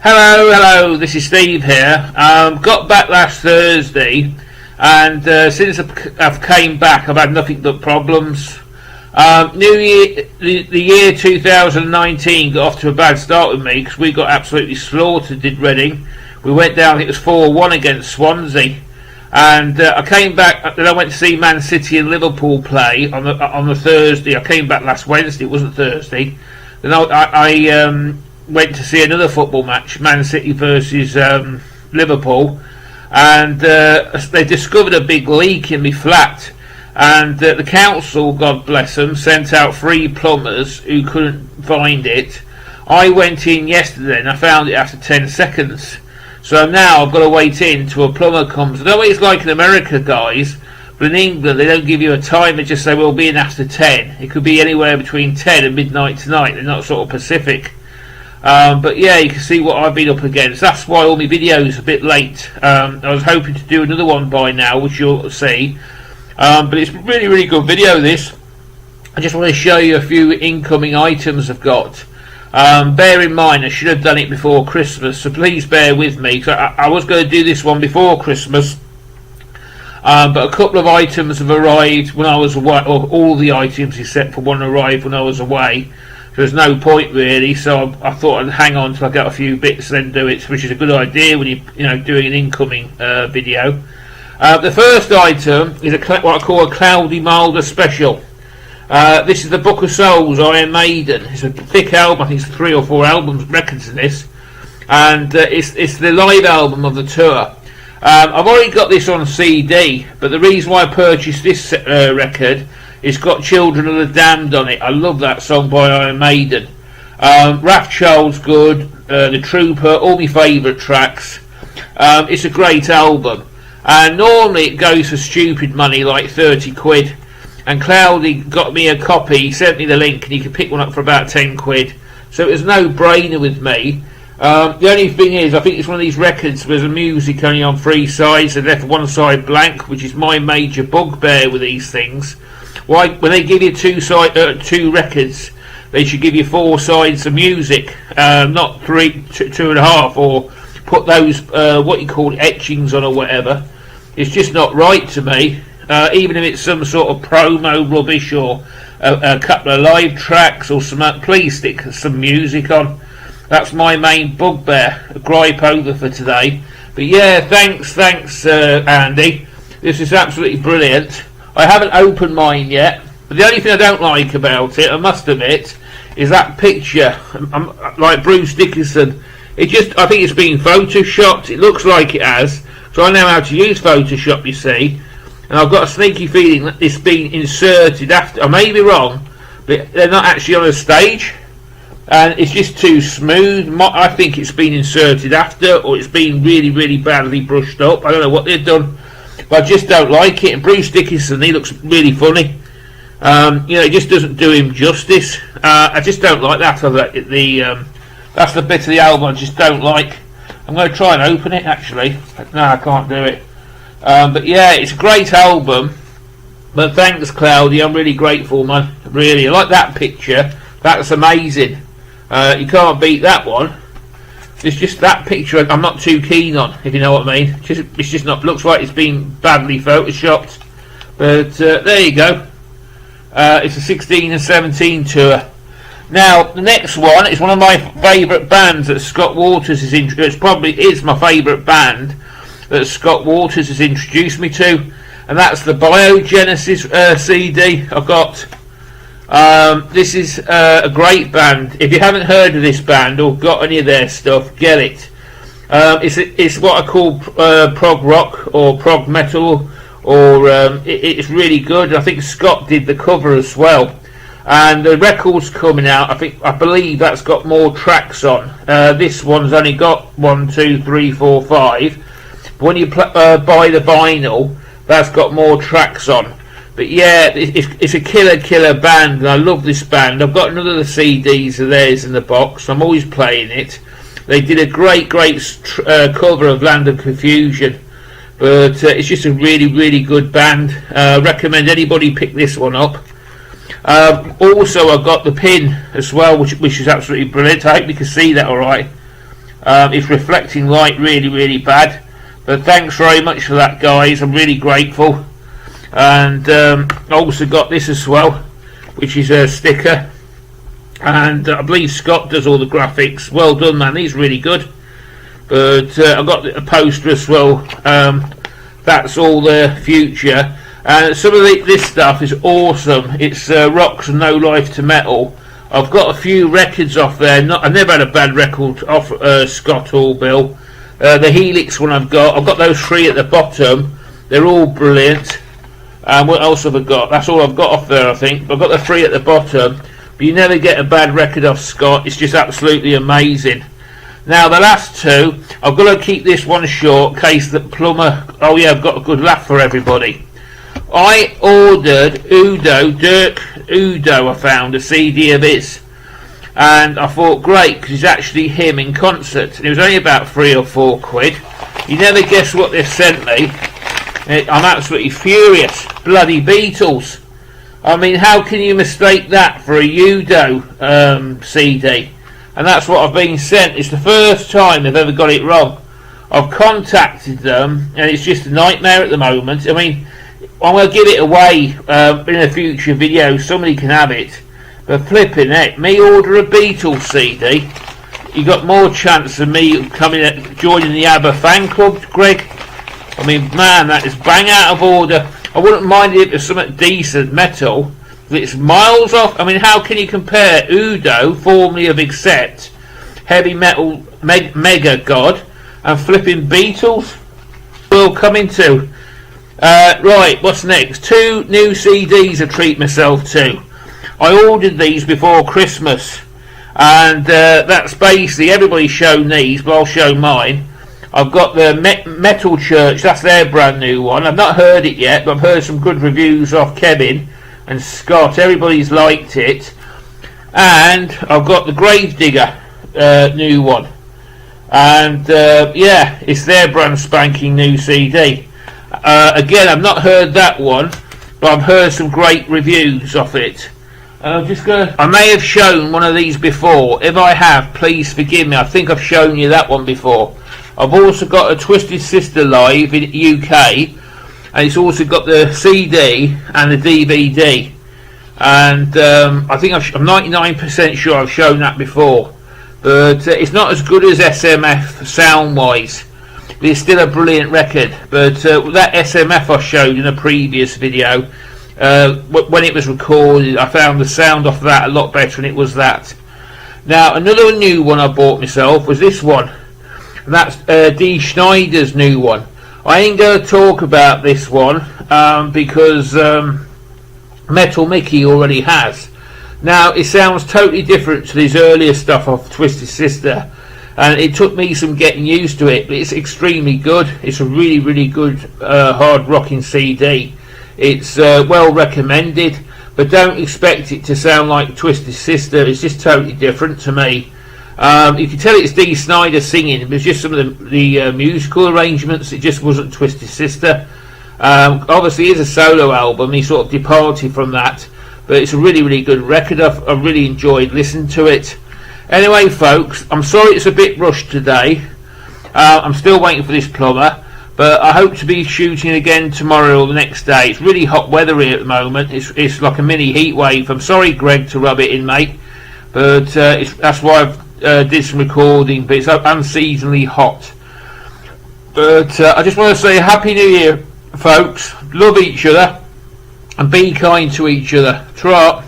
Hello, this is Steve here. Got back last Thursday, and since I've came back, I've had nothing but problems. New Year, the year 2019 got off to a bad start with me because we got absolutely slaughtered, did Reading. We went down, I think it was 4-1 against Swansea. And I came back, then I went to see Man City and Liverpool play on the Thursday. I came back last Wednesday, it wasn't Thursday. Then I went to see another football match, Man City versus Liverpool, and they discovered a big leak in my flat, and the council, God bless them, sent out 3 plumbers who couldn't find it. I went in yesterday and I found it after 10 seconds, so now I've got to wait in till a plumber comes. I know it's like in America, guys, but in England they don't give you a time, they just say we'll be in after 10. It could be anywhere between 10 and midnight tonight. They're not sort of Pacific. But yeah, you can see what I've been up against. That's why all my videos are a bit late. I was hoping to do another one by now, which you'll see. But it's a really good video, this. I just want to show you a few incoming items I've got. Bear in mind, I should have done it before Christmas, so please bear with me. So I was going to do this one before Christmas. But a couple of items have arrived when I was away, or all the items except for one arrived when I was away. There's no point really, so I thought I'd hang on till I got a few bits and then do it, which is a good idea when you're doing an incoming video. The first item is what I call a Cloudy Milder special. This is the Book of Souls, Iron Maiden. It's a thick album, I think it's 3 or 4 records in this, and it's the live album of the tour. I've already got this on CD, but the reason why I purchased this record, it's got Children of the Damned on it. I love that song by Iron Maiden. Wrathchild's good, The Trooper, all my favourite tracks. It's a great album. And normally it goes for stupid money, like 30 quid. And Cloudy got me a copy, he sent me the link, and you can pick one up for about 10 quid. So it was no brainer with me. The only thing is, I think it's one of these records where the music only on 3 sides and left one side blank, which is my major bugbear with these things. Why, when they give you 2 records, they should give you 4 sides of music, not 2.5, or put those what you call etchings on or whatever. It's just not right to me. Even if it's some sort of promo rubbish or a couple of live tracks or some, please stick some music on. That's my main bugbear. A gripe over for today. But yeah, thanks Andy. This is absolutely brilliant. I haven't opened mine yet, but the only thing I don't like about it, I must admit, is that picture. Like Bruce Dickinson. I think it's been photoshopped. It looks like it has. So I know how to use Photoshop, you see. And I've got a sneaky feeling that it's been inserted after. I may be wrong, but they're not actually on a stage. And it's just too smooth. I think it's been inserted after, or it's been really badly brushed up. I don't know what they've done. But I just don't like it. And Bruce Dickinson, he looks really funny. It just doesn't do him justice. I just don't like that. That's the bit of the album I just don't like. I'm going to try and open it, actually. No, I can't do it. But yeah, it's a great album. But thanks, Cloudy. I'm really grateful, man. Really, I like that picture. That's amazing. You can't beat that one. It's just that picture I'm not too keen on, if you know what I mean. It's just not. Looks like it's been badly photoshopped. But there you go. It's a 16 and 17 tour. Now the next one is one of my favourite bands that Scott Waters is introduced. It probably is my favourite band that Scott Waters has introduced me to, and that's the Bio-Genisis CD I've got. This is a great band. If you haven't heard of this band or got any of their stuff, get it. It's what I call prog rock or prog metal, or it's really good. I think Scott did the cover as well, and the record's coming out. I believe that's got more tracks on. This one's only got 1, 2, 3, 4, 5. But when you buy the vinyl, that's got more tracks on. But yeah, it's a killer band, and I love this band. I've got another CDs of theirs in the box. I'm always playing it. They did a great cover of Land of Confusion. But it's just a really good band. Recommend anybody pick this one up. Also, I've got the pin as well, which is absolutely brilliant. I hope you can see that all right. It's reflecting light really bad, but thanks very much for that, guys. I'm really grateful. And I also got this as well, which is a sticker, and I believe Scott does all the graphics. Well done, man, he's really good. But I've got a poster as well. That's all the future. And some of this stuff is awesome. It's Rocks and No Life to Metal. I've got a few records off there. I've never had a bad record off Scott or Bill. The Helix one I've got those 3 at the bottom. They're all brilliant. What else have I got? That's all I've got off there, I think. But I've got the 3 at the bottom. But you never get a bad record off Scott. It's just absolutely amazing. Now the last 2, I've got to keep this one short in case the plumber... Oh yeah, I've got a good laugh for everybody. I ordered Dirk Udo, I found a CD of his, and I thought great, because it's actually him in concert, and it was only about 3 or 4 quid. You never guess what they've sent me. I'm absolutely furious. Bloody Beatles. I mean, how can you mistake that for a Udo CD? And that's what I've been sent. It's the first time they've ever got it wrong. I've contacted them, and it's just a nightmare at the moment. I mean, I'm going to give it away in a future video. Somebody can have it. But flipping heck, me order a Beatles CD. You got more chance of me joining the ABBA fan club, Greg. I mean, man, that is bang out of order. I wouldn't mind if it was something decent metal. It's miles off. I mean, how can you compare Udo, formerly of Accept, heavy metal mega god, and flipping Beatles? We'll come into. Right, what's next? 2 new CDs I treat myself to. I ordered these before Christmas, and that's basically, everybody's shown these, but I'll show mine. I've got the Metal Church, that's their brand new one. I've not heard it yet, but I've heard some good reviews off Kevin and Scott. Everybody's liked it. And I've got the Gravedigger new one. And yeah, it's their brand spanking new CD. Again, I've not heard that one, but I've heard some great reviews of it. I may have shown one of these before. If I have, please forgive me. I think I've shown you that one before. I've also got a Twisted Sister live in UK, and it's also got the CD and the DVD. And I think I'm 99% sure I've shown that before, but it's not as good as SMF sound-wise. It's still a brilliant record, but that SMF I showed in a previous video, when it was recorded, I found the sound off that a lot better, and it was that. Now, another new one I bought myself was this one, and that's Dee Schneider's new one. I ain't going to talk about this one because Metal Mickey already has. Now, it sounds totally different to his earlier stuff off Twisted Sister, and it took me some getting used to it, but it's extremely good. It's a really good hard rocking CD. It's well recommended, but don't expect it to sound like Twisted Sister. It's just totally different to me. You can tell it's Dee Snider singing, but it's just some of the musical arrangements. It just wasn't Twisted Sister. Obviously it's a solo album. He sort of departed from that, but it's a really good record. I've really enjoyed listening to it. Anyway, folks, I'm sorry it's a bit rushed today. I'm still waiting for this plumber, but I hope to be shooting again tomorrow or the next day. It's really hot weather here at the moment. It's like a mini heat wave. I'm sorry, Greg, to rub it in, mate, but that's why I've did some recording, but it's unseasonably hot. But I just want to say Happy New Year, folks. Love each other and be kind to each other. Trot.